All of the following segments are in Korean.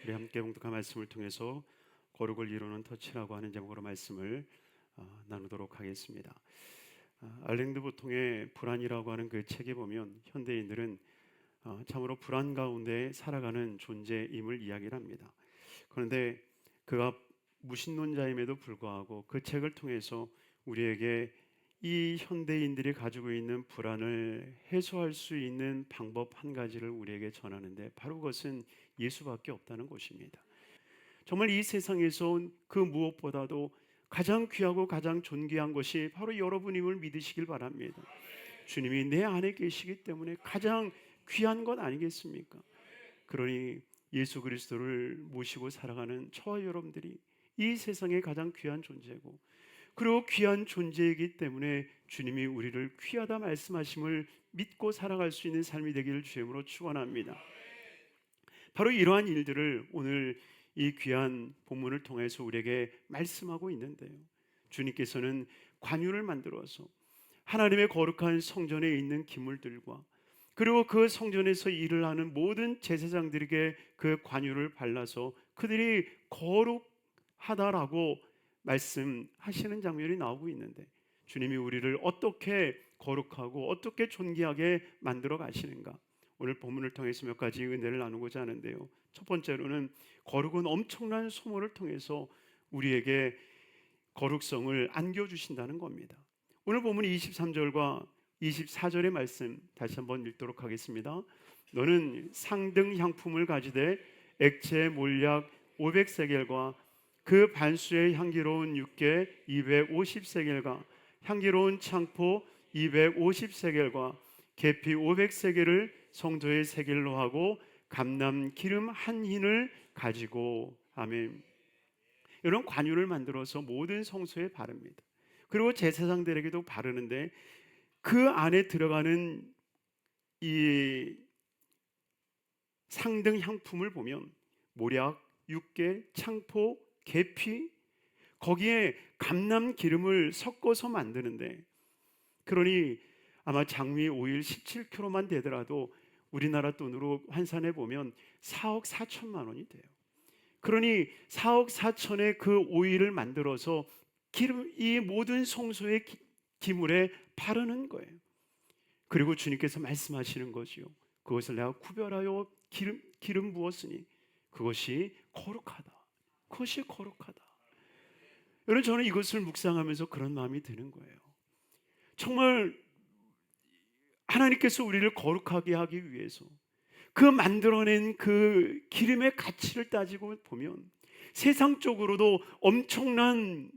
우리 함께 봉독한 말씀을 통해서 거룩을 이루는 터치라고 하는 제목으로 말씀을 나누도록 하겠습니다. 알랭드 보통의 불안이라고 하는 그 책에 보면 현대인들은 참으로 불안 가운데 살아가는 존재임을 이야기를 합니다. 그런데 그가 무신론자임에도 불구하고 그 책을 통해서 우리에게 이 현대인들이 가지고 있는 불안을 해소할 수 있는 방법 한 가지를 우리에게 전하는데, 바로 그것은 예수밖에 없다는 것입니다. 정말 이 세상에서 그 무엇보다도 가장 귀하고 가장 존귀한 것이 바로 여러분임을 믿으시길 바랍니다. 주님이 내 안에 계시기 때문에 가장 귀한 것 아니겠습니까? 그러니 예수 그리스도를 모시고 살아가는 저와 여러분들이 이 세상에 가장 귀한 존재고, 그리고 귀한 존재이기 때문에 주님이 우리를 귀하다 말씀하심을 믿고 살아갈 수 있는 삶이 되기를 주님으로 축원합니다. 바로 이러한 일들을 오늘 이 귀한 본문을 통해서 우리에게 말씀하고 있는데요, 주님께서는 관유를 만들어서 하나님의 거룩한 성전에 있는 기물들과 그리고 그 성전에서 일을 하는 모든 제사장들에게 그 관유를 발라서 그들이 거룩하다라고 말씀하시는 장면이 나오고 있는데, 주님이 우리를 어떻게 거룩하고 어떻게 존귀하게 만들어 가시는가, 오늘 본문을 통해서 몇 가지 은혜를 나누고자 하는데요. 첫 번째로는 거룩은 엄청난 소모를 통해서 우리에게 거룩성을 안겨주신다는 겁니다. 오늘 본문 23절과 24절의 말씀 다시 한번 읽도록 하겠습니다. 너는 상등 향품을 가지되 액체 몰약 500세겔과 그 반수의 향기로운 육개 250세겔과 향기로운 창포 250세겔과 계피 500세겔을 성도의 세겔로 하고 감람 기름 한 흰을 가지고, 아멘. 이런 관유를 만들어서 모든 성소에 바릅니다. 그리고 제사장들에게도 바르는데, 그 안에 들어가는 이 상등 향품을 보면 모략, 육개, 창포, 계피, 거기에 감람 기름을 섞어서 만드는데, 그러니 아마 장미 오일 17kg만 되더라도 우리나라 돈으로 환산해 보면 4억 4천만 원이 돼요. 그러니 4억 4천의 그 오일을 만들어서 이 모든 성소의 기물에 바르는 거예요. 그리고 주님께서 말씀하시는 거지요. 그것을 내가 구별하여 기름 부었으니 그것이 거룩하다. 그것이 거룩하다. 여러분, 저는 이것을 묵상하면서 그런 마음이 드는 거예요. 정말 하나님께서 우리를 거룩하게 하기 위해서 그 만들어낸 그 기름의 가치를 따지고 보면 세상적으로도 엄청난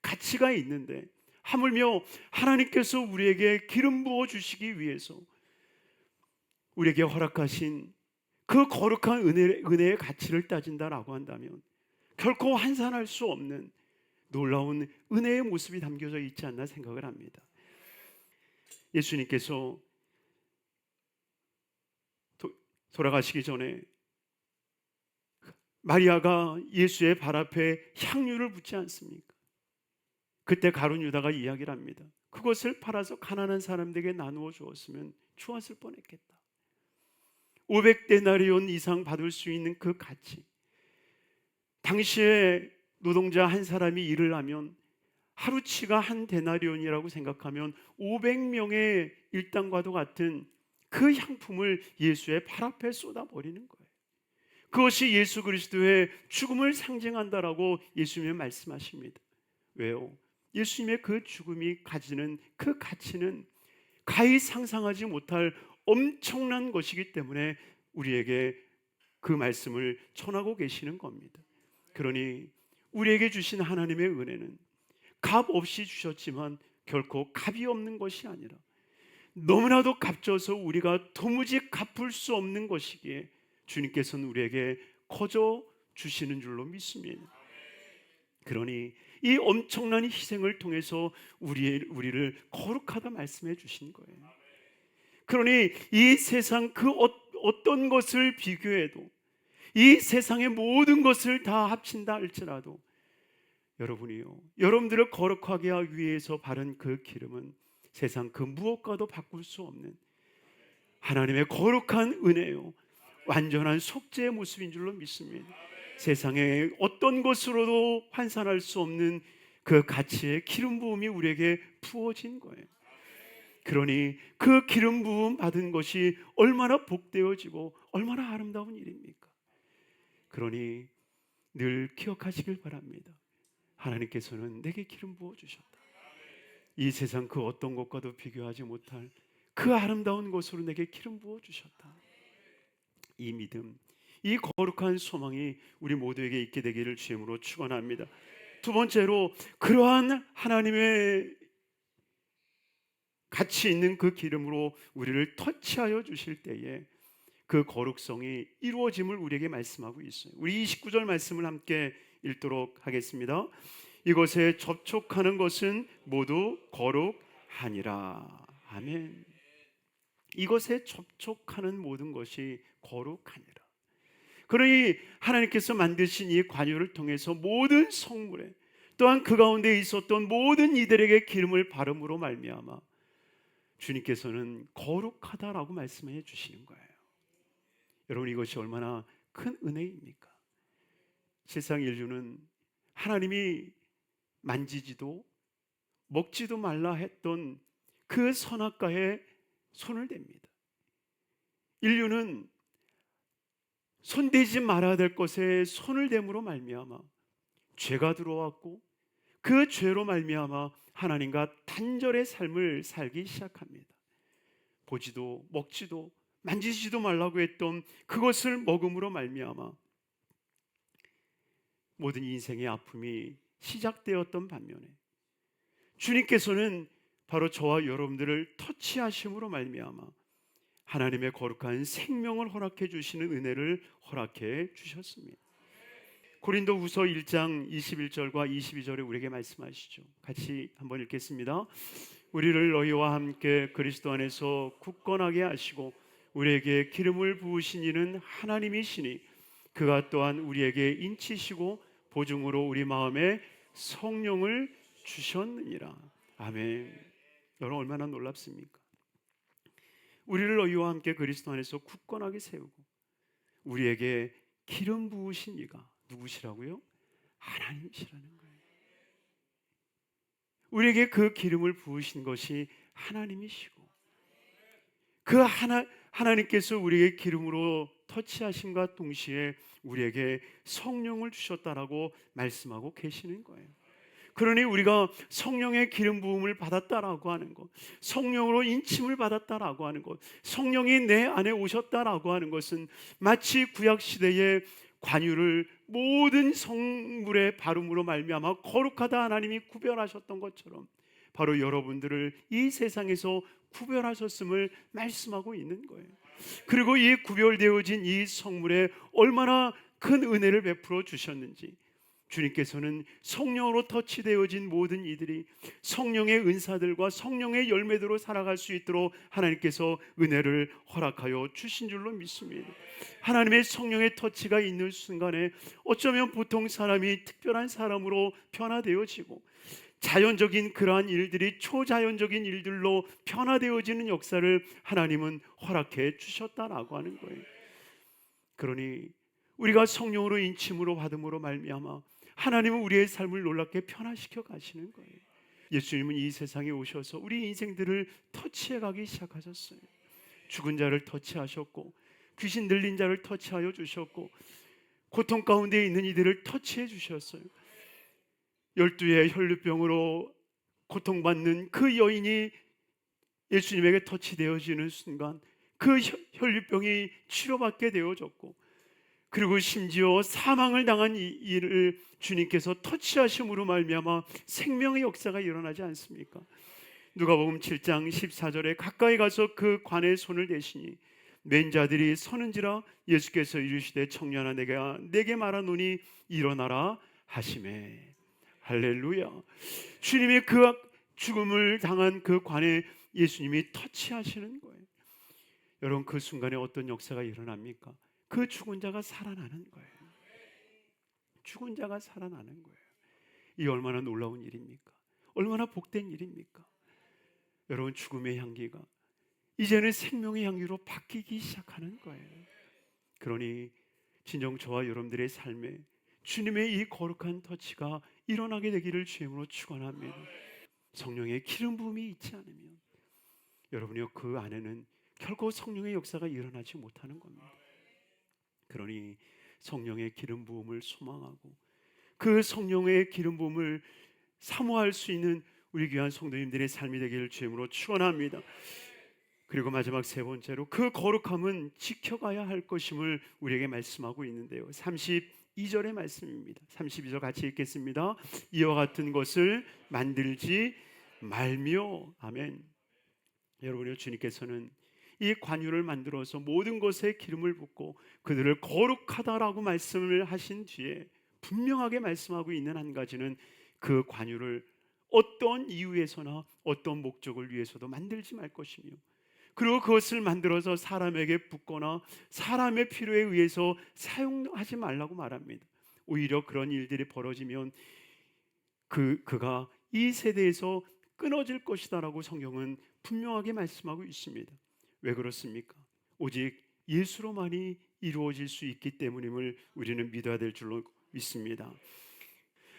가치가 있는데, 하물며 하나님께서 우리에게 기름 부어 주시기 위해서 우리에게 허락하신 그 거룩한 은혜의 가치를 따진다라고 한다면 결코 환산할 수 없는 놀라운 은혜의 모습이 담겨져 있지 않나 생각을 합니다. 예수님께서 돌아가시기 전에 마리아가 예수의 발 앞에 향유를 붓지 않습니까? 그때 가룟 유다가 이야기를 합니다. 그것을 팔아서 가난한 사람들에게 나누어 주었으면 좋았을 뻔했겠다. 500데나리온 이상 받을 수 있는 그 가치, 당시에 노동자 한 사람이 일을 하면 하루치가 한 데나리온이라고 생각하면 500명의 일당과도 같은 그 향품을 예수의 발 앞에 쏟아버리는 거예요. 그것이 예수 그리스도의 죽음을 상징한다라고 예수님이 말씀하십니다. 왜요? 예수님의 그 죽음이 가지는 그 가치는 가히 상상하지 못할 엄청난 것이기 때문에 우리에게 그 말씀을 전하고 계시는 겁니다. 그러니 우리에게 주신 하나님의 은혜는 값 없이 주셨지만 결코 값이 없는 것이 아니라 너무나도 값져서 우리가 도무지 갚을 수 없는 것이기에 주님께서는 우리에게 거저 주시는 줄로 믿습니다. 그러니 이 엄청난 희생을 통해서 우리를 거룩하다 말씀해 주신 거예요. 그러니 이 세상 그 어떤 것을 비교해도, 이 세상의 모든 것을 다 합친다 할지라도 여러분이요, 여러분들을 거룩하게 하기 위해서 바른 그 기름은 세상 그 무엇과도 바꿀 수 없는 하나님의 거룩한 은혜요, 완전한 속죄의 모습인 줄로 믿습니다. 세상에 어떤 것으로도 환산할 수 없는 그 가치의 기름 부음이 우리에게 부어진 거예요. 그러니 그 기름 부음 받은 것이 얼마나 복되어지고 얼마나 아름다운 일입니까? 그러니 늘 기억하시길 바랍니다. 하나님께서는 내게 기름 부어 주셨다. 이 세상 그 어떤 것과도 비교하지 못할 그 아름다운 것으로 내게 기름 부어 주셨다. 이 믿음, 이 거룩한 소망이 우리 모두에게 있게 되기를 주님으로 축원합니다. 두 번째로, 그러한 하나님의 가치 있는 그 기름으로 우리를 터치하여 주실 때에 그 거룩성이 이루어짐을 우리에게 말씀하고 있어요. 우리 29절 말씀을 함께 읽도록 하겠습니다. 이것에 접촉하는 것은 모두 거룩하니라. 아멘. 이것에 접촉하는 모든 것이 거룩하니라. 그러니 하나님께서 만드신 이 관유를 통해서 모든 성물에, 또한 그 가운데 있었던 모든 이들에게 기름을 바름으로 말미암아 주님께서는 거룩하다라고 말씀해 주시는 거예요. 여러분, 이것이 얼마나 큰 은혜입니까? 세상 인류는 하나님이 만지지도 먹지도 말라 했던 그 선악과에 손을 댑니다. 인류는 손대지 말아야 될 것에 손을 댐으로 말미암아 죄가 들어왔고, 그 죄로 말미암아 하나님과 단절의 삶을 살기 시작합니다. 보지도 먹지도 만지지도 말라고 했던 그것을 먹음으로 말미암아 모든 인생의 아픔이 시작되었던 반면에 주님께서는 바로 저와 여러분들을 터치하심으로 말미암아 하나님의 거룩한 생명을 허락해 주시는 은혜를 허락해 주셨습니다. 고린도후서 1장 21절과 22절에 우리에게 말씀하시죠. 같이 한번 읽겠습니다. 우리를 너희와 함께 그리스도 안에서 굳건하게 하시고 우리에게 기름을 부으신 이는 하나님이시니 그가 또한 우리에게 인치시고 보증으로 우리 마음에 성령을 주셨느니라. 아멘. 여러분, 얼마나 놀랍습니까? 우리를 너희와 함께 그리스도 안에서 굳건하게 세우고 우리에게 기름 부으신 이가 누구시라고요? 하나님이시라는 거예요. 우리에게 그 기름을 부으신 것이 하나님이시고, 그 하나님께서 우리에게 기름으로 터치하심과 동시에 우리에게 성령을 주셨다라고 말씀하고 계시는 거예요. 그러니 우리가 성령의 기름 부음을 받았다라고 하는 것, 성령으로 인침을 받았다라고 하는 것, 성령이 내 안에 오셨다라고 하는 것은 마치 구약 시대의 관유를 모든 성물의 바름으로 말미암아 거룩하다 하나님이 구별하셨던 것처럼 바로 여러분들을 이 세상에서 구별하셨음을 말씀하고 있는 거예요. 그리고 이 구별되어진 이 성물에 얼마나 큰 은혜를 베풀어 주셨는지, 주님께서는 성령으로 터치되어진 모든 이들이 성령의 은사들과 성령의 열매대로 살아갈 수 있도록 하나님께서 은혜를 허락하여 주신 줄로 믿습니다. 하나님의 성령의 터치가 있는 순간에 어쩌면 보통 사람이 특별한 사람으로 변화되어지고 자연적인 그러한 일들이 초자연적인 일들로 변화되어지는 역사를 하나님은 허락해 주셨다라고 하는 거예요. 그러니 우리가 성령으로 인침으로 받음으로 말미암아 하나님은 우리의 삶을 놀랍게 변화시켜 가시는 거예요. 예수님은 이 세상에 오셔서 우리 인생들을 터치해 가기 시작하셨어요. 죽은 자를 터치하셨고, 귀신 들린 자를 터치하여 주셨고, 고통 가운데 있는 이들을 터치해 주셨어요. 12의 혈류병으로 고통받는 그 여인이 예수님에게 터치되어지는 순간 그 혈류병이 치료받게 되어졌고, 그리고 심지어 사망을 당한 이를 주님께서 터치하심으로 말미암아 생명의 역사가 일어나지 않습니까? 누가복음 7장 14절에 가까이 가서 그 관에 손을 대시니 맨 자들이 서는지라 예수께서 이르시되 청년아 내게 말하노니 일어나라 하시매. 할렐루야. 주님이 그 죽음을 당한 그 관에 예수님이 터치하시는 거예요. 여러분, 그 순간에 어떤 역사가 일어납니까? 그 죽은 자가 살아나는 거예요. 죽은 자가 살아나는 거예요. 이 얼마나 놀라운 일입니까? 얼마나 복된 일입니까? 여러분, 죽음의 향기가 이제는 생명의 향기로 바뀌기 시작하는 거예요. 그러니 진정 저와 여러분들의 삶에 주님의 이 거룩한 터치가 일어나게 되기를 주임으로 축원합니다. 성령의 기름 부음이 있지 않으면 여러분이요, 그 안에는 결코 성령의 역사가 일어나지 못하는 겁니다. 그러니 성령의 기름 부음을 소망하고 그 성령의 기름 부음을 사모할 수 있는 우리 귀한 성도님들의 삶이 되기를 주임으로 축원합니다. 그리고 마지막 세 번째로 그 거룩함은 지켜가야 할 것임을 우리에게 말씀하고 있는데요, 32절의 말씀입니다. 32절 같이 읽겠습니다. 이와 같은 것을 만들지 말며. 아멘. 여러분의 주님께서는 이 관유를 만들어서 모든 것에 기름을 붓고 그들을 거룩하다라고 말씀을 하신 뒤에 분명하게 말씀하고 있는 한 가지는 그 관유를 어떤 이유에서나 어떤 목적을 위해서도 만들지 말 것이며, 그리고 그것을 만들어서 사람에게 붓거나 사람의 필요에 의해서 사용하지 말라고 말합니다. 오히려 그런 일들이 벌어지면 그가 이 세대에서 끊어질 것이다라고 성경은 분명하게 말씀하고 있습니다. 왜 그렇습니까? 오직 예수로만이 이루어질 수 있기 때문임을 우리는 믿어야 될 줄로 믿습니다.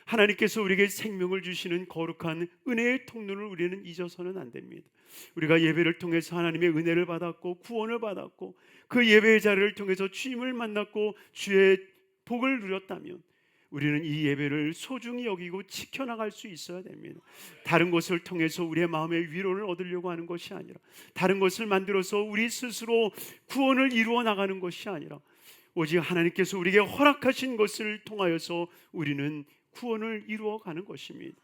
하나님께서 우리에게 생명을 주시는 거룩한 은혜의 통로를 우리는 잊어서는 안 됩니다. 우리가 예배를 통해서 하나님의 은혜를 받았고 구원을 받았고 그 예배의 자리를 통해서 주님을 만났고 주의 복을 누렸다면 우리는 이 예배를 소중히 여기고 지켜나갈 수 있어야 됩니다. 다른 것을 통해서 우리의 마음의 위로를 얻으려고 하는 것이 아니라, 다른 것을 만들어서 우리 스스로 구원을 이루어 나가는 것이 아니라, 오직 하나님께서 우리에게 허락하신 것을 통하여서 우리는 구원을 이루어가는 것입니다.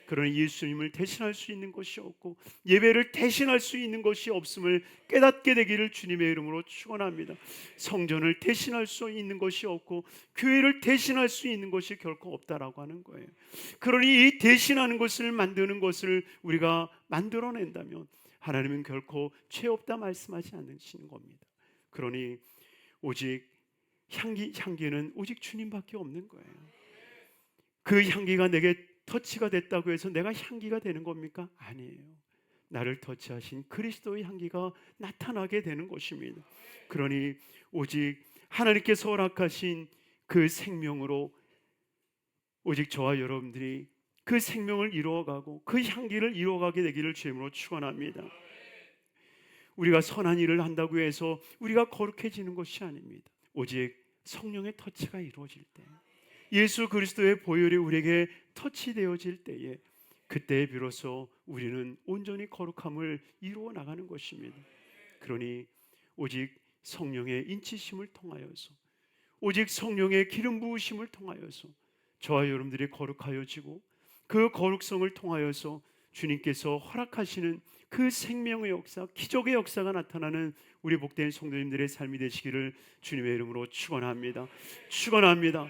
그러니 예수님을 대신할 수 있는 것이 없고 예배를 대신할 수 있는 것이 없음을 깨닫게 되기를 주님의 이름으로 축원합니다. 성전을 대신할 수 있는 것이 없고 교회를 대신할 수 있는 것이 결코 없다라고 하는 거예요. 그러니 이 대신하는 것을 만드는 것을 우리가 만들어낸다면 하나님은 결코 죄 없다 말씀하지 않으시는 겁니다. 그러니 오직 향기는 오직 주님밖에 없는 거예요. 그 향기가 내게 터치가 됐다고 해서 내가 향기가 되는 겁니까? 아니에요. 나를 터치하신 그리스도의 향기가 나타나게 되는 것입니다. 그러니 오직 하나님께서 허락하신 그 생명으로 오직 저와 여러분들이 그 생명을 이루어가고 그 향기를 이루어가게 되기를 주님으로 축원합니다. 우리가 선한 일을 한다고 해서 우리가 거룩해지는 것이 아닙니다. 오직 성령의 터치가 이루어질 때, 예수 그리스도의 보혈이 우리에게 터치되어질 때에, 그때 비로소 우리는 온전히 거룩함을 이루어 나가는 것입니다. 그러니 오직 성령의 인치심을 통하여서, 오직 성령의 기름 부으심을 통하여서 저와 여러분들이 거룩하여지고 그 거룩성을 통하여서 주님께서 허락하시는 그 생명의 역사, 기적의 역사가 나타나는 우리 복된 성도님들의 삶이 되시기를 주님의 이름으로 축원합니다. 축원합니다.